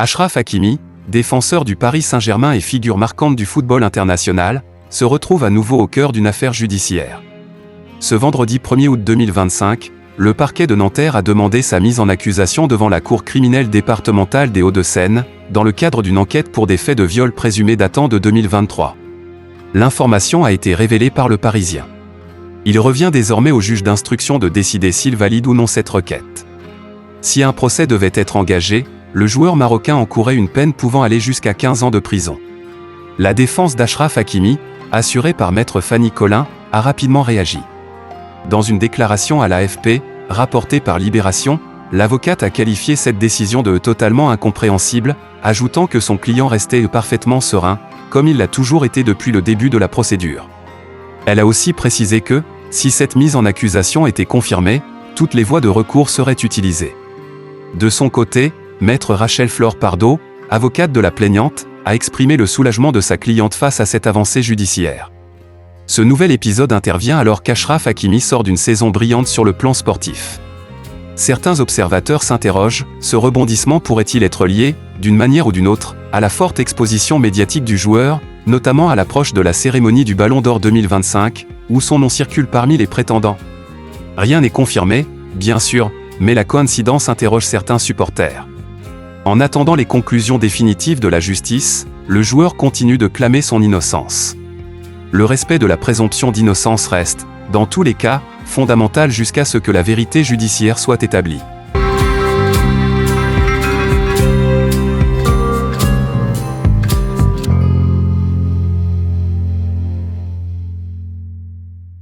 Achraf Hakimi, défenseur du Paris Saint-Germain et figure marquante du football international, se retrouve à nouveau au cœur d'une affaire judiciaire. Ce vendredi 1er août 2025, le parquet de Nanterre a demandé sa mise en accusation devant la Cour criminelle départementale des Hauts-de-Seine, dans le cadre d'une enquête pour des faits de viol présumés datant de 2023. L'information a été révélée par Le Parisien. Il revient désormais au juge d'instruction de décider s'il valide ou non cette requête. Si un procès devait être engagé, le joueur marocain encourait une peine pouvant aller jusqu'à 15 ans de prison. La défense d'Achraf Hakimi, assurée par maître Fanny Collin, a rapidement réagi. Dans une déclaration à l'AFP, rapportée par Libération, l'avocate a qualifié cette décision de totalement incompréhensible, ajoutant que son client restait parfaitement serein, comme il l'a toujours été depuis le début de la procédure. Elle a aussi précisé que, si cette mise en accusation était confirmée, toutes les voies de recours seraient utilisées. De son côté, maître Rachel Flore Pardo, avocate de la plaignante, a exprimé le soulagement de sa cliente face à cette avancée judiciaire. Ce nouvel épisode intervient alors qu'Achraf Hakimi sort d'une saison brillante sur le plan sportif. Certains observateurs s'interrogent, ce rebondissement pourrait-il être lié, d'une manière ou d'une autre, à la forte exposition médiatique du joueur, notamment à l'approche de la cérémonie du Ballon d'Or 2025, où son nom circule parmi les prétendants. Rien n'est confirmé, bien sûr, mais la coïncidence interroge certains supporters. En attendant les conclusions définitives de la justice, le joueur continue de clamer son innocence. Le respect de la présomption d'innocence reste, dans tous les cas, fondamental jusqu'à ce que la vérité judiciaire soit établie.